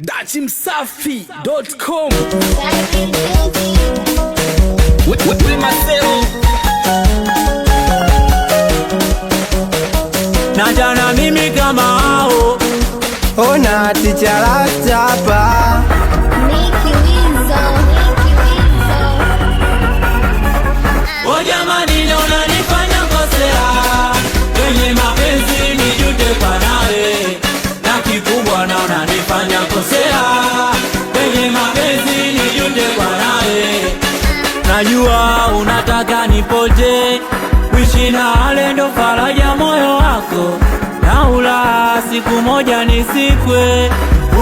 Dachimsafi.com. We Marcelo Najana mimi kama hao. Ona ticha lasta hapa O jamani naona nifanya kosea kwenye mapenzi nijute kwa nawe. Na kikubwa naona nifanya kosea kwenye mapenzi nijute kwa nawe. Najua unataka nipoje, kuishi na wale ndo faraja moyo wako. Naula siku moja nisikwe,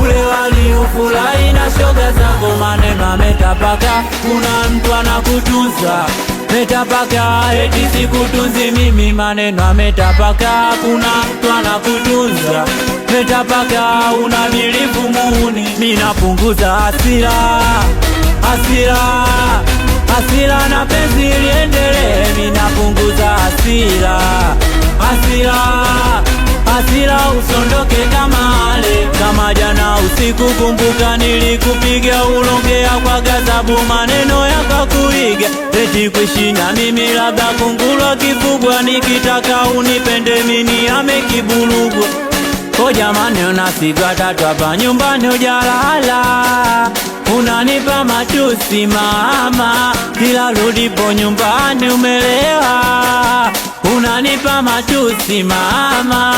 ule wali ufurahi na shoga zako. Maneno ametapaka, kuna mtu anakutunza. Metapaka eti sikutunzi mimi, maneno ametapaka, kuna mtu anakutunza. Metapaka unabilivu muuni, minapunguza hasira. Hasira na penzi liendelee, minapunguza hasira. Hasira usondoke kama ale. Kama jana usiku kumbuka nilikupiga ulongea kwa gazabu, maneno yakakuiga. Eti kuishi na mimi labda kungulwa kifugwa, nikitaka unipende mimi amekibulugwa. O jamani unasigwa tatu hapa nyumbani ujalala, unanipa matusi mama, kila rudipo nyumbani umelewa. Unanipa matusi mama,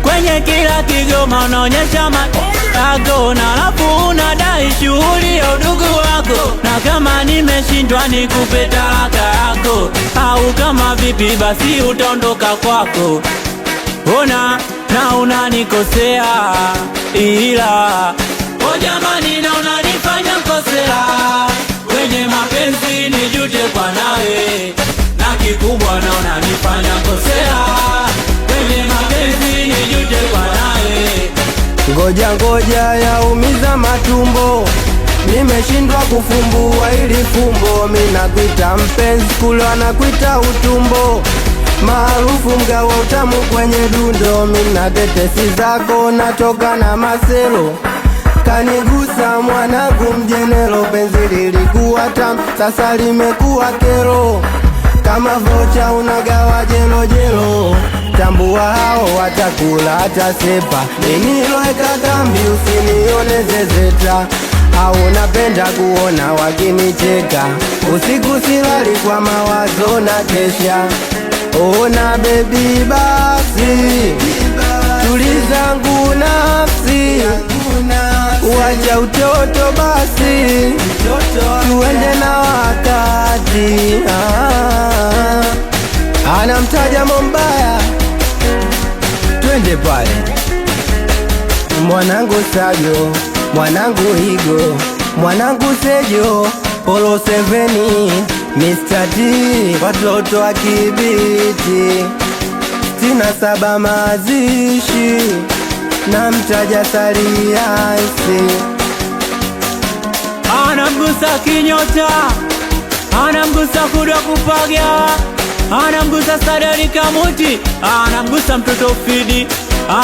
kwenye kila kigoma unaonyesha matako, na alafu unadai shughuli ya udugu wako. Na kama nimeshindwa nikupe talaka yako, au kama vipi basi utaondoka kwako. Ona na unanikosea ila o jamani na unanifanya kosea kwenye mapenzi nijute kwa nawe. Na kikubwa na unanifanya kosea kwenye mapenzi nijute kwa nawe. ngoja yaumiza matumbo, nimeshindwa kufumbua ili fumbo. Minakuita mpenzi kula nakuita utumbo, maarufu mgawa utamu kwenye dundo. Mina tetesi zako natoka na Marcelo, kanigusa mwanangu mjenelo. Penzi lilikuwa tamu sasa limekuwa kero, kama vocha unagawa jelo jelo. Tambua hao watakula hata sepa, niloweka kambi usinione zezeta. Au napenda kuona wakinicheka, usiku silali kwa mawazo na kesha. Ona baby basi tulizangu nafsi, uacha utoto basi, tuende na wakati. Anamtaja Mombaya, twende pale. Mwanangu Sajo, mwanangu Higo, mwanangu Sejo, Polo 7, Mr. T, watoto wa Kibiti, 67 mazishi, na mtaja Saliasi. Anamgusa kinyota, anamgusa kuda kupaga, anamgusa Sadari Kamuti, anamgusa mtoto Fidi,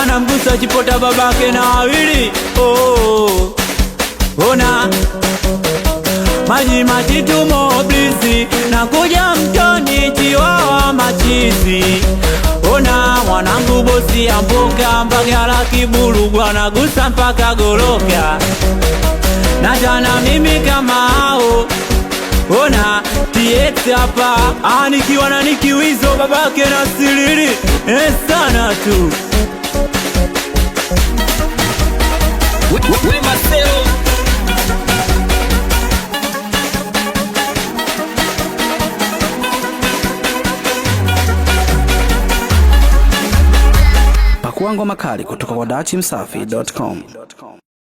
anamgusa Chipota babake na wawili. Oh, ona maji matitu moblisi, na kuja mtoni chiwawa machizi. Ona mwanangu bosi amboka, Mbagala Kibulugwa, nagusa mpaka Goloka. Na jana mimi kama hao. Ona TX hapa, nikiwa na Nikiwizo babake na Silili, sana tu. We Marcelo Pakuangwa makali kutoka kwa Dachimsafi.com.